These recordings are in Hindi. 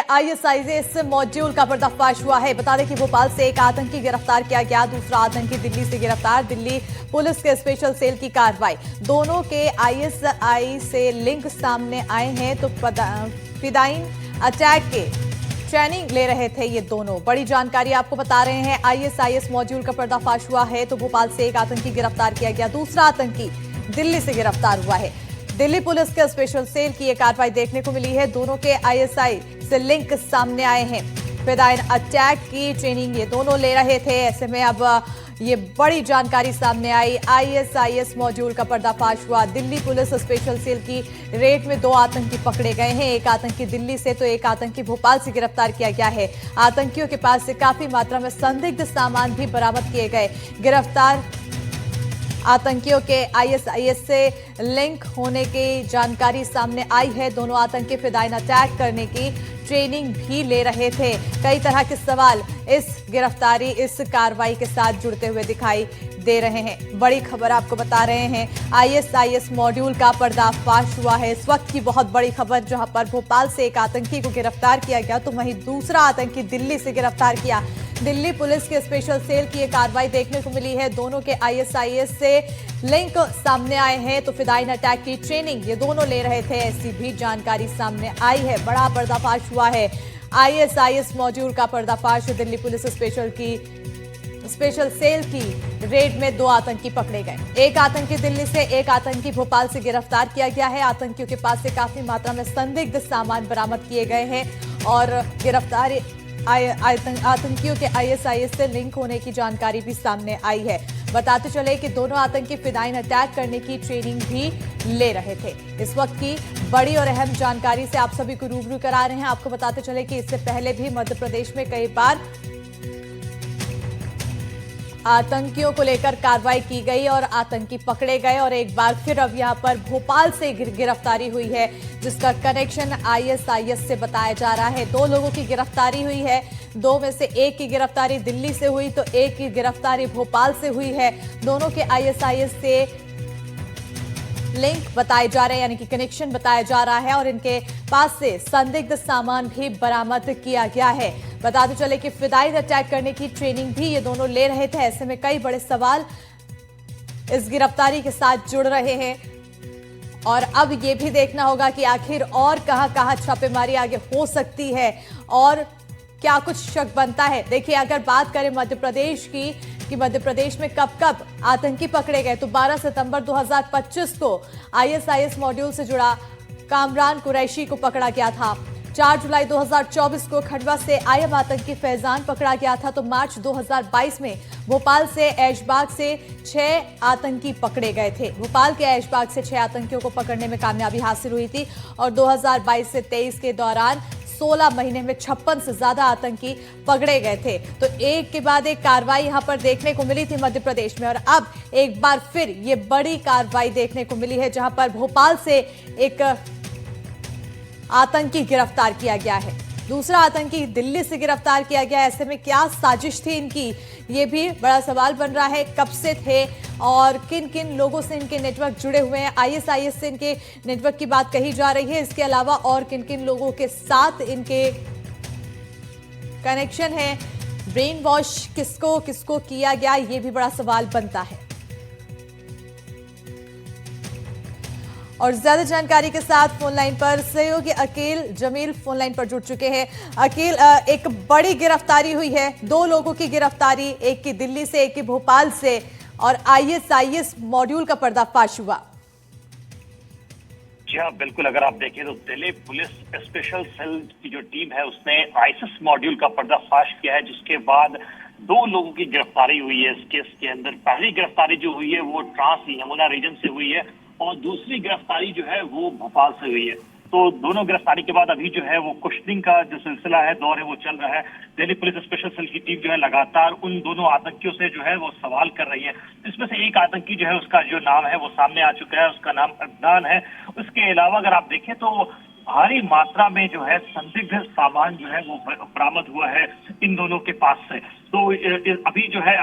आईएसआईएस मॉड्यूल का पर्दाफाश हुआ है। बता दें कि भोपाल से एक आतंकी गिरफ्तार किया गया, दूसरा आतंकी दिल्ली से गिरफ्तार। दिल्ली पुलिस के स्पेशल सेल की कार्रवाई, दोनों के आईएसआई से लिंक सामने आए हैं। तो फिदाइन अटैक के ट्रेनिंग ले रहे थे ये दोनों। बड़ी जानकारी आपको बता रहे हैं, आईएसआईएस मॉड्यूल का पर्दाफाश हुआ है। तो भोपाल से एक आतंकी गिरफ्तार किया गया, दूसरा आतंकी दिल्ली से गिरफ्तार हुआ है। दिल्ली पुलिस के स्पेशल सेल की ये कार्रवाई देखने को मिली है। दोनों के आईएसआई से लिंक सामने आए हैं। फिदाइन अटैक की ट्रेनिंग ये दोनों ले रहे थे। ऐसे में अब ये बड़ी जानकारी सामने आई, आईएसआईएस मॉड्यूल का पर्दाफाश हुआ। दिल्ली पुलिस स्पेशल सेल की रेड में दो आतंकी पकड़े गए हैं। एक आतंकी दिल्ली से तो एक आतंकी भोपाल से गिरफ्तार किया गया है। आतंकियों के पास से काफी मात्रा में संदिग्ध सामान भी बरामद किए गए। गिरफ्तार आतंकियों के आईएसआईएस से लिंक होने की जानकारी सामने आई है। दोनों आतंकी फिदाइन अटैक करने की ट्रेनिंग भी ले रहे थे। कई तरह के सवाल इस गिरफ्तारी, इस कार्रवाई के साथ जुड़ते हुए दिखाई दे रहे हैं। बड़ी खबर आपको बता रहे हैं, आईएसआईएस मॉड्यूल का पर्दाफाश हुआ है। इस वक्त की बहुत बड़ी खबर, जहां पर भोपाल से एक आतंकी को गिरफ्तार किया गया तो वहीं दूसरा आतंकी दिल्ली से गिरफ्तार किया। दिल्ली पुलिस के स्पेशल सेल की ये कार्रवाई देखने को मिली है। दोनों के आईएसआईएस से लिंक सामने आए हैं। तो फिदाइन अटैक की ट्रेनिंग ये दोनों ले रहे थे, ऐसी भी जानकारी सामने आई है। बड़ा पर्दाफाश हुआ है, आईएसआईएस मॉड्यूल का पर्दाफाश। दिल्ली पुलिस स्पेशल सेल की रेड में दो आतंकी पकड़े गए। एक आतंकी दिल्ली से, एक आतंकी भोपाल से गिरफ्तार किया गया है। आतंकियों के पास से काफी मात्रा में संदिग्ध सामान बरामद किए गए हैं और गिरफ्तारी आतंकियों के आईएसआईएस से लिंक होने की जानकारी भी सामने आई है। बताते चले कि दोनों आतंकी फिदाइन अटैक करने की ट्रेनिंग भी ले रहे थे। इस वक्त की बड़ी और अहम जानकारी से आप सभी को रूबरू करा रहे हैं। आपको बताते चले कि इससे पहले भी मध्य प्रदेश में कई बार आतंकियों को लेकर कार्रवाई की गई और आतंकी पकड़े गए और एक बार फिर अब यहां पर भोपाल से गिरफ्तारी हुई है, जिसका कनेक्शन आईएसआईएस से बताया जा रहा है। दो लोगों की गिरफ्तारी हुई है, दो में से एक की गिरफ्तारी दिल्ली से हुई तो एक की गिरफ्तारी भोपाल से हुई है। दोनों के आईएसआईएस से लिंक बताए जा रहे हैं, यानी कि कनेक्शन बताया जा रहा है और इनके पास से संदिग्ध सामान भी बरामद किया गया है। बताते चले कि फिदाइन अटैक करने की ट्रेनिंग भी ये दोनों ले रहे थे। ऐसे में कई बड़े सवाल इस गिरफ्तारी के साथ जुड़ रहे हैं और अब ये भी देखना होगा कि आखिर और कहां-कहां छापेमारी आगे हो सकती है और क्या कुछ शक बनता है। देखिए, अगर बात करें मध्य प्रदेश की कि मध्य प्रदेश में कब कब आतंकी पकड़े गए, तो 12 सितंबर 2025 को आईएसआईएस मॉड्यूल से जुड़ा कामरान कुरैशी को पकड़ा गया था। 4 जुलाई 2024 को खंडवा से आयब आतंकी फैजान पकड़ा गया था। तो मार्च 2022 में भोपाल से ऐशबाग से 6 आतंकी पकड़े गए थे। भोपाल के ऐशबाग से 6 आतंकियों को पकड़ने में कामयाबी हासिल हुई थी और 2022 से 23 के दौरान 16 महीने में 56 से ज्यादा आतंकी पकड़े गए थे। तो एक के बाद एक कार्रवाई यहां पर देखने को मिली थी मध्य प्रदेश में और अब एक बार फिर ये बड़ी कार्रवाई देखने को मिली है, जहां पर भोपाल से एक आतंकी गिरफ्तार किया गया है, दूसरा आतंकी दिल्ली से गिरफ्तार किया गया। ऐसे में क्या साजिश थी इनकी, ये भी बड़ा सवाल बन रहा है। कब से थे और किन किन लोगों से इनके नेटवर्क जुड़े हुए हैं। आईएसआईएस से इनके नेटवर्क की बात कही जा रही है। इसके अलावा और किन किन लोगों के साथ इनके कनेक्शन है, ब्रेन वॉश किसको किसको किया गया, ये भी बड़ा सवाल बनता है। और ज्यादा जानकारी के साथ फोनलाइन पर सहयोगी अकील जमील फोनलाइन पर जुड़ चुके हैं। अकील, एक बड़ी गिरफ्तारी हुई है, दो लोगों की गिरफ्तारी, एक की दिल्ली से एक की भोपाल से और आईएसआईएस मॉड्यूल का पर्दाफाश हुआ। जी हाँ, बिल्कुल। अगर आप देखें तो दिल्ली पुलिस स्पेशल सेल की जो टीम है उसने आईएसआईएस मॉड्यूल का पर्दाफाश किया है, जिसके बाद 2 लोगों की गिरफ्तारी हुई है। इस केस के अंदर पहली गिरफ्तारी जो हुई है वो ट्रांस यमुना रीजन से हुई है और दूसरी गिरफ्तारी जो है वो भोपाल से हुई है। तो दोनों गिरफ्तारी के बाद अभी जो है वो क्वेश्चनिंग का जो सिलसिला है, दौर है, वो चल रहा है। दिल्ली पुलिस स्पेशल सेल की टीम जो है लगातार उन दोनों आतंकियों से जो है वो सवाल कर रही है। इसमें से एक आतंकी जो है उसका जो नाम है वो सामने आ चुका है, उसका नाम अदनान है। उसके अलावा अगर आप देखें तो भारी मात्रा में जो है संदिग्ध सामान जो है वो बरामद हुआ है इन दोनों के पास से। तो अभी जो है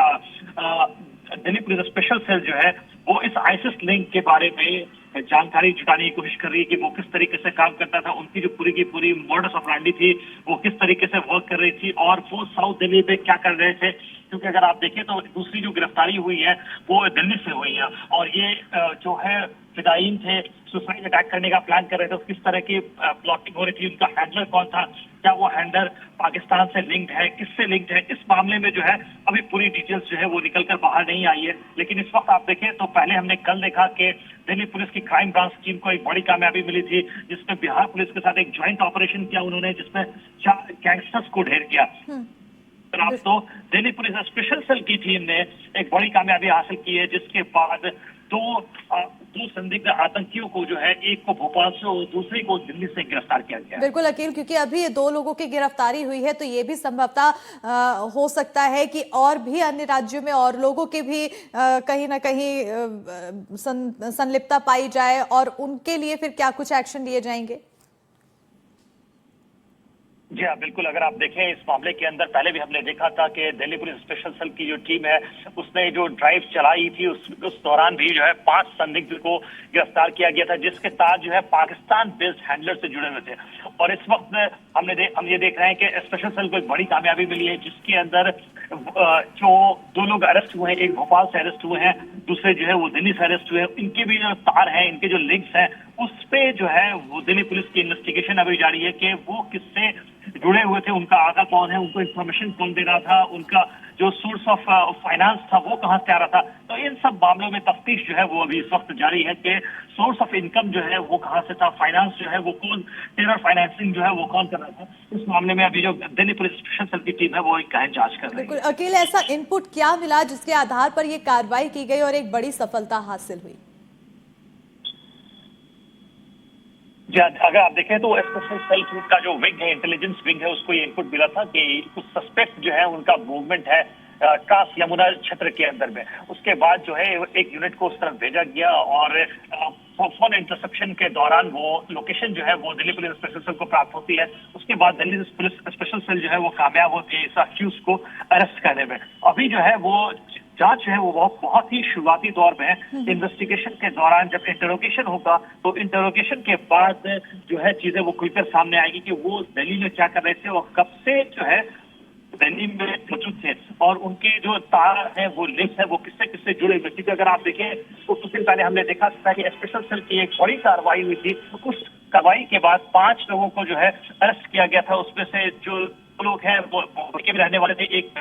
दिल्ली पुलिस स्पेशल सेल जो है वो इस आईएसआईएस लिंक के बारे में जानकारी जुटाने की कोशिश कर रही है कि वो किस तरीके से काम करता था, उनकी जो पूरी की पूरी मॉडस ऑपरेंडी थी वो किस तरीके से वर्क कर रही थी और वो साउथ दिल्ली पे क्या कर रहे थे। क्योंकि अगर आप देखें तो दूसरी जो गिरफ्तारी हुई है वो दिल्ली से हुई है और ये जो है फिदायीन थे, सुसाइड अटैक करने का प्लान कर रहे थे, किस तरह की प्लॉटिंग हो रही थी, उनका हैंडलर कौन था, क्या वो हैंडलर पाकिस्तान से लिंक्ड है, किससे लिंक्ड है, इस मामले में जो है अभी पूरी डिटेल्स जो है वो निकल कर बाहर नहीं आई है। लेकिन इस वक्त आप देखें तो पहले हमने कल देखा कि दिल्ली पुलिस की क्राइम ब्रांच टीम को एक बड़ी कामयाबी मिली थी, जिसमें बिहार पुलिस के साथ एक ज्वाइंट ऑपरेशन किया उन्होंने, जिसमें 4 गैंगस्टर्स को ढेर किया। आप तो दिल्ली पुलिस स्पेशल सेल की टीम ने एक बड़ी कामयाबी हासिल की है, जिसके बाद दो संदिग्ध आतंकियों को जो है, एक को भोपाल से और दूसरे को दिल्ली से गिरफ्तार किया गया है। बिल्कुल अकील, क्योंकि अभी ये 2 लोगों की गिरफ्तारी हुई है तो ये भी संभवतः हो सकता है कि और भी अन्य राज्यों में और लोगों के भी कहीं ना कहीं संलिप्तता पाई जाए और उनके लिए फिर क्या कुछ एक्शन लिए जाएंगे? जी हाँ, बिल्कुल। अगर आप देखें इस मामले के अंदर पहले भी हमने देखा था कि दिल्ली पुलिस स्पेशल सेल की जो टीम है उसने जो ड्राइव चलाई थी उस दौरान भी जो है 5 संदिग्ध को गिरफ्तार किया गया था, जिसके साथ जो है पाकिस्तान बेस्ड हैंडलर से जुड़े हुए थे। और इस वक्त हम ये देख रहे हैं कि स्पेशल सेल को एक बड़ी कामयाबी मिली है, जिसके अंदर जो 2 लोग अरेस्ट हुए हैं, एक भोपाल से अरेस्ट हुए हैं, दूसरे जो है वो दिल्ली से अरेस्ट हुए हैं। इनके भी जो तार हैं, इनके जो लिंक्स हैं, उस पे जो है वो दिल्ली पुलिस की इन्वेस्टिगेशन अभी जारी है कि वो किससे जुड़े हुए थे, उनका आगा कौन है, उनको इन्फॉर्मेशन कौन दे रहा था, उनका जो सोर्स ऑफ फाइनेंस था वो कहां से आ रहा था। तो इन सब मामलों में तफ्तीश जो है वो अभी इस वक्त जारी है कि सोर्स ऑफ इनकम जो है वो कहां से था, फाइनेंस जो है वो कौन, टेरर फाइनेंसिंग जो है वो कौन कर रहा था। इस मामले में अभी जो दिल्ली पुलिस स्पेशल सेल की टीम है वो एक गहन जांच कर रही है। बिल्कुल अकील, ऐसा इनपुट क्या मिला जिसके आधार पर ये कार्रवाई की गई और एक बड़ी सफलता हासिल हुई? जी, अगर आप देखें तो स्पेशल सेल का जो विंग है, इंटेलिजेंस विंग है, उसको ये इनपुट मिला था कि कुछ सस्पेक्ट जो है उनका मूवमेंट है ट्रांस यमुना क्षेत्र के अंदर में। उसके बाद जो है एक यूनिट को उस तरफ भेजा गया और फोन इंटरसेप्शन के दौरान वो लोकेशन जो है वो दिल्ली पुलिस स्पेशल सेल को प्राप्त होती है। उसके बाद दिल्ली पुलिस स्पेशल सेल जो है वो कामयाब होती है इस अक्यूज को अरेस्ट करने में। अभी जो है वो जांच है वो बहुत ही शुरुआती दौर में है। इन्वेस्टिगेशन के दौरान जब इंटरोगेशन होगा तो इंटरोगेशन के बाद जो है चीजें वो खुलकर सामने आएगी कि वो दिल्ली में क्या कर रहे थे और कब से जो है दिल्ली में मौजूद थे और उनके जो तार है वो लिंक्स है वो किससे किससे जुड़े हुए। क्योंकि अगर आप देखें तो कुछ दिन पहले हमने देखा था कि स्पेशल सेल की एक बड़ी कार्रवाई हुई थी। उस कार्रवाई के बाद 5 लोगों को जो है अरेस्ट किया गया था। उसमें से जो लोग हैं वो के भी रहने वाले थे। एक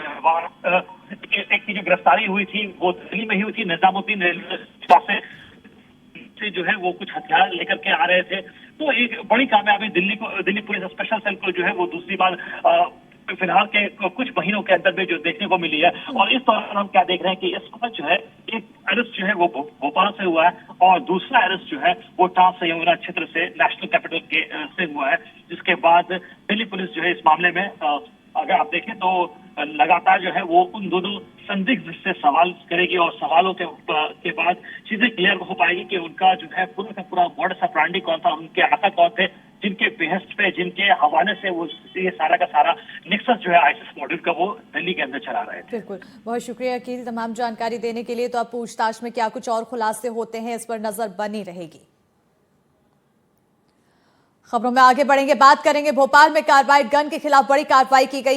की जो गिरफ्तारी हुई थी वो दिल्ली में ही हुई थी, निजामुद्दीन रेलवे से जो है वो कुछ हथियार लेकर के आ रहे थे। तो एक बड़ी कामयाबी दिल्ली पुलिस स्पेशल सेल को जो है वो दूसरी बार फिलहाल के कुछ महीनों के अंदर में जो देखने को मिली है। और इस दौरान हम क्या देख रहे हैं कि इस वक्त जो है एक अरेस्ट जो है वो भोपाल से हुआ है और दूसरा अरेस्ट जो है वो ट्रांस यमुना क्षेत्र से नेशनल कैपिटल से हुआ है। जिसके बाद दिल्ली पुलिस जो है इस मामले में अगर आप देखें तो लगातार जो है वो उन दोनों संदिग्ध से सवाल करेगी और सवालों के बाद चीजें क्लियर हो पाएगी कि उनका जो है पूरा का पूरा मॉडस ऑपरेंडी कौन था, उनके आका कौन थे, जिनके बेहस्त पे, जिनके हवाले से वो ये सारा का सारा निक्सस जो है आईएसएस मॉड्यूल का वो दिल्ली के अंदर चला रहे थे। बिल्कुल, बहुत शुक्रिया अकील तमाम जानकारी देने के लिए। तो अब पूछताछ में क्या कुछ और खुलासे होते हैं इस पर नजर बनी रहेगी। खबरों में आगे बढ़ेंगे, बात करेंगे भोपाल में कार्बाइड गन के खिलाफ बड़ी कार्रवाई की गई।